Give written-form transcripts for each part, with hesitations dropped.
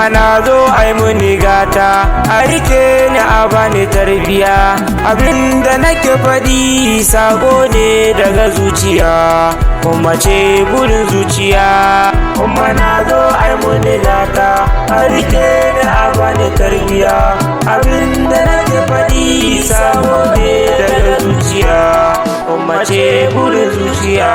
umma na zo ai muni gata, a rike ni a bani tarbiya, abinda nake faɗi sako ne daga zuciya, umma ce burin zuciya. Umma na zo ai muni gata, a rike ni a bani tarbiya, abinda nake faɗi sako ne daga zuciya, umma ce burin zuciya.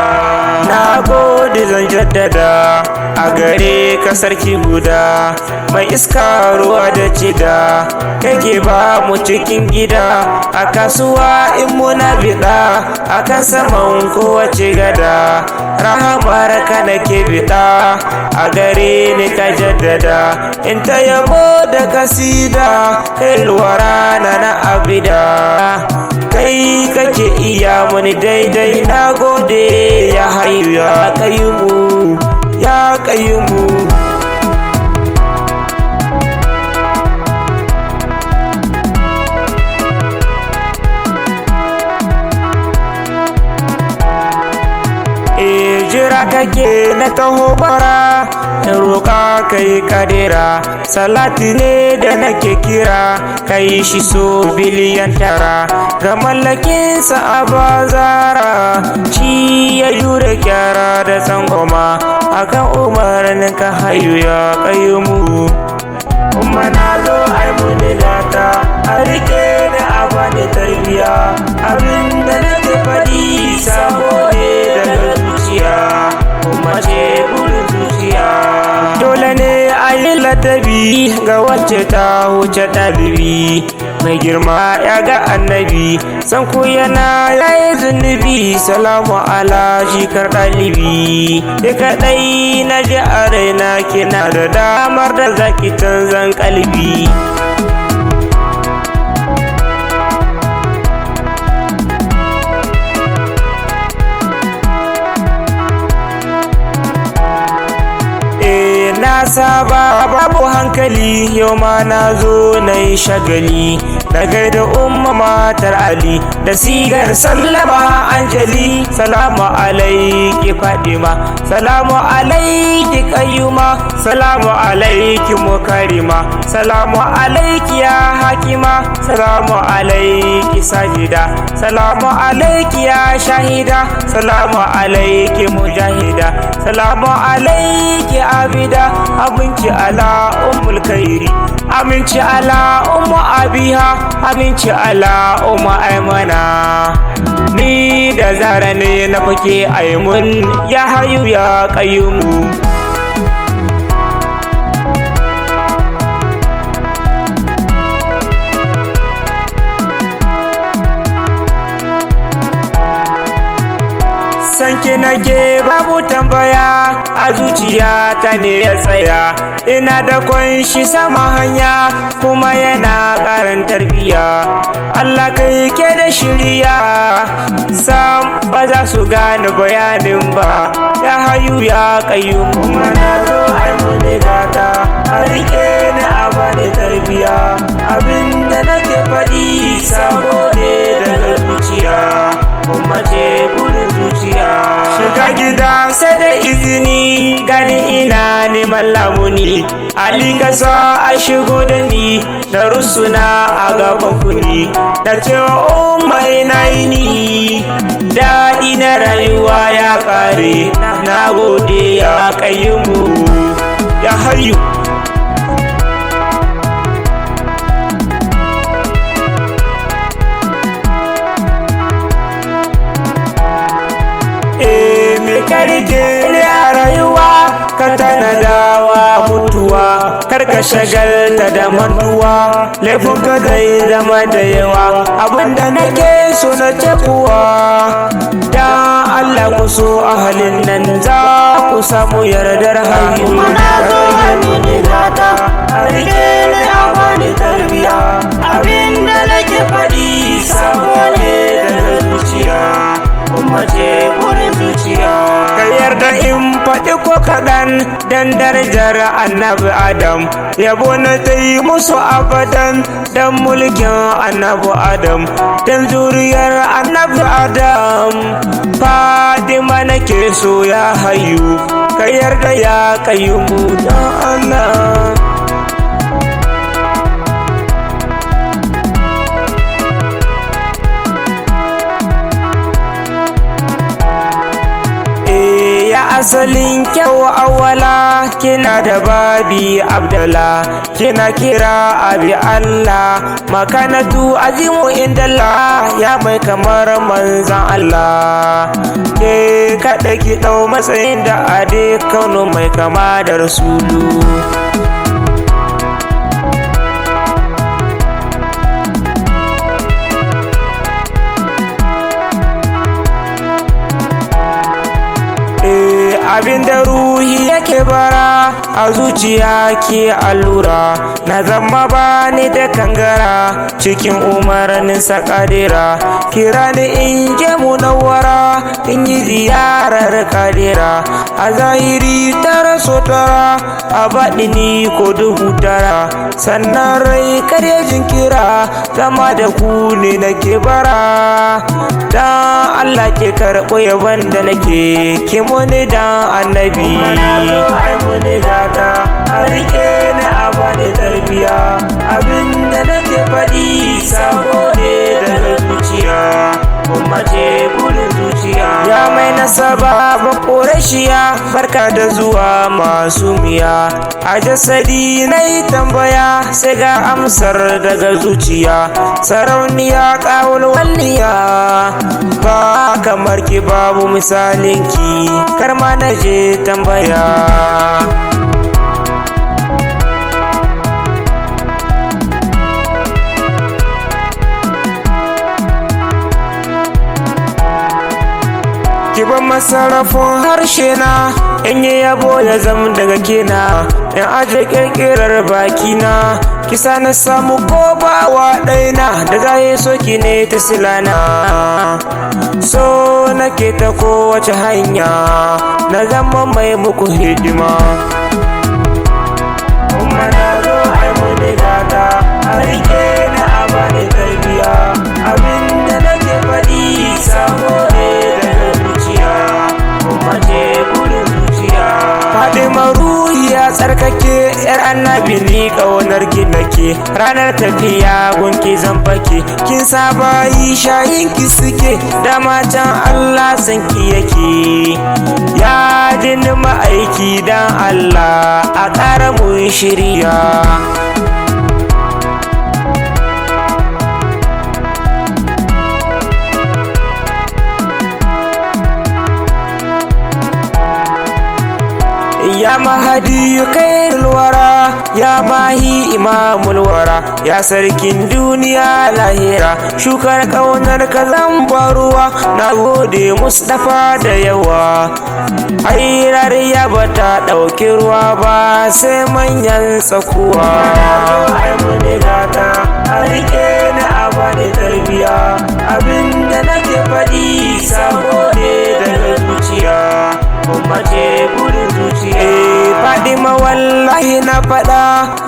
Na gode zan jaddada a gare ka sarki guda, mai iska ruwa da cida, kake ba mu cikin gida, a kasuwa in muna biɗa, a kan saman kowace gada, rahamar ka nake biɗa, a gare ni ka jaddada, in ta yabo da kasida, kai luwara na abida, kai kake iya muni daidai. Na gode ya hayu ya kayyumu, ya kayyumu. Jira kake na taho bara, in roƙa kai kadira, salati ne da nake kira, kai shi so biliyan tara, ga mallakinsa a bazara, shi ya jure kyara da tsangwama, akan umarnin ka hayu ya kayyumu. Umma na zo ai muni gata, a rike ni a bani tarbiya, abinda nake faɗi sabo ne daga zuciya, umma ce burin zuciya. Dole ne a yi ladabi ga wacce ta wuce ɗalibi, mai girma ya ga annabi, san ku yana yayi zunubi, salamu ala shikar ɗalibi. Ke kaɗai na ji a raina, kina da damar da zaki canzan kalbi. Na saba babu hankali, yau ma na zo na yi shagali, na gaida umma matar Ali, da sigar sallama anjali. Salamu alaiki Fadima, salamu alaiki Kayyuma, salamu alaiki Mukarima, salamu alaiki ya Hakima, salamu alaiki Sajida, salamu alaiki ya Shahida, salamu alaiki Mujahida, salamu alaiki Abida, aminci ala ummul khairi, aminci ala ummu abiha, aminci ala ummu aymana. Ni da zara ne na fake aimun, ya hayu ya kayyumu. Sanki nake babu tambaya, a zuciya ta ne ya tsaya, ina da kunshi sama hanya, kuma yana ƙarin tarbiya. Allah kai ke da shirya, sam ba za su gane bayanin ba, ya hayu ya kayyumu. Mana zo ai muni gata, a rike ni a bani tarbiya, abinda nake faɗi sabo ne daga zuciya, umma ce burin zuciya. Shiga gida sai da izini, gani ina neman lamuni, Ali ka sa a shigo da ni, da rusuna a gaban kuni, da cewa umma ina yini, daɗi na rayuwa ya ƙare. Na gode ya kayyumu, ya hayu. Karke ne a rayuwa, ka tanadawa mutuwa, karka shagalta da mantuwa, laifuka zai zama da yawa, abinda nake so na ce kuwa, da Allah ku so ahalin nan za ku samu yardar hayu. Mana zo muni gata, a rike ni a bani tarbiya, abinda nake faɗi sabo ne daga zuciya, umma ce burin zuciya. Ka yarda in faɗi ko kaɗan, dan darajar annabi Adam, yabo na ta yi musu abadan, dan mulkin annabi Adam, dan zuriyar annabi Adam. Fadima nake so ya hayu, ka yarda ya kayyumu, dan Allah. asalin kyau awala, kina da babi abdala, kina kira abi Allah, makanatu azimu indallah, ya mai kamar manzan Allah. Ke kaɗa ki ɗau matsayin da ade kaunu mai kama da rasulu. Abinda ruhi yake bara a zuciya ke allura, na zama ba ni da kangara cikin umarnin kadira. Kira ni in je munawwara in yi ziyarar kadira, a zahiri tara so tara, a baɗini ko duhu tara, sannan rai karya jinkira, zama da ku ne nake bara. Dan Allah ke karɓo yaban da nake, ke muni dan annabi. Ai muni gata, a rike ni a bani tarbiya, abinda nake faɗi sabo ne daga zuciya, kuma ce burin zuciya. Ya mai nasaba ba ƙorashiya, barka da zuwa masu miya, a jasadi na yi tambaya sai ga amsar daga zuciya. Sarauniya ƙawul walliya, ba kamar ki babu misalinki, kar ma na je tambaya. Kiban masarafin harshe na, in yi yabo ya zama daga kena, in aje kirkirar bakina, kisa na samu ko bawa ɗaina, da zaye soki ne ta silana. So nake ta kowace hanya, na zama mai muku hidima. Kuma na zo ai muni gata, a rike ni a bani tarbiya, abinda nake faɗi sabo ne daga zuciya, kuma ce burin zuciya. Fatima ruhiya tsarkake, yar annabi ni ƙaunar ki nake, ranar tafiya gunki zan fake, kin saba yi shayin ki suke, da matan Allah san ki yake. Ya jini ma'aiki dan Allah, a ƙara mun shirya. Ya mahadi kai wara, ya mahi imamul wara, ya sarkin duniya lahira, shukar ƙaunar ka zan ruwa, na gode Mustapha da yawa. Hairar ya bata ɗauki ruwa ba sai manyan tsakuwa. Ai muni gata, a rike ni a bani tarbiya, abinda nake faɗi sabo ne daga zuciya, kuma ce burin zuciya. Fadima wallahi na faɗa,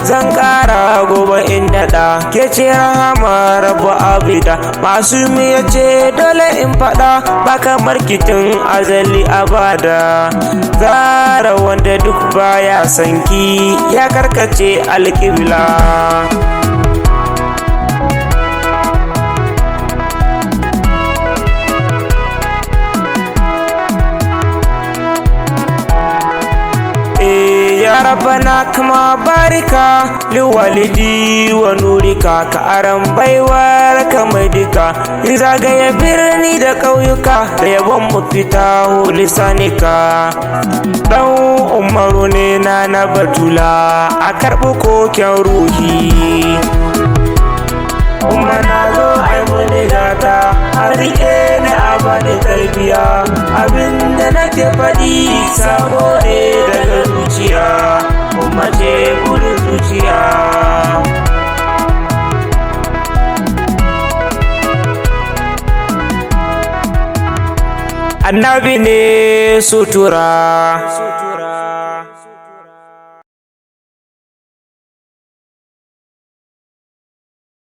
zan ƙara gobe in daɗa, ke ce rahama rabu abida, masu miya ce dole in faɗa, ba kamar kitin azali abada. Zara wanda duk baya sanki, ya karkace alƙibla. Ya Rabbana kama barika liwalidi wa nurika, ka aran baiwar ka mai dika, in zagaye birni da ƙauyuka, da yabon mu fita lisanika. Dan Umaru ne na Batula, a karɓi koken ruhi. Kuma na zo ai muni gata, a rike ni a bani tarbiya, abinda nake faɗi sabo ne daga zuciya, kuma ce burin zuciya. Annabi ne sutura.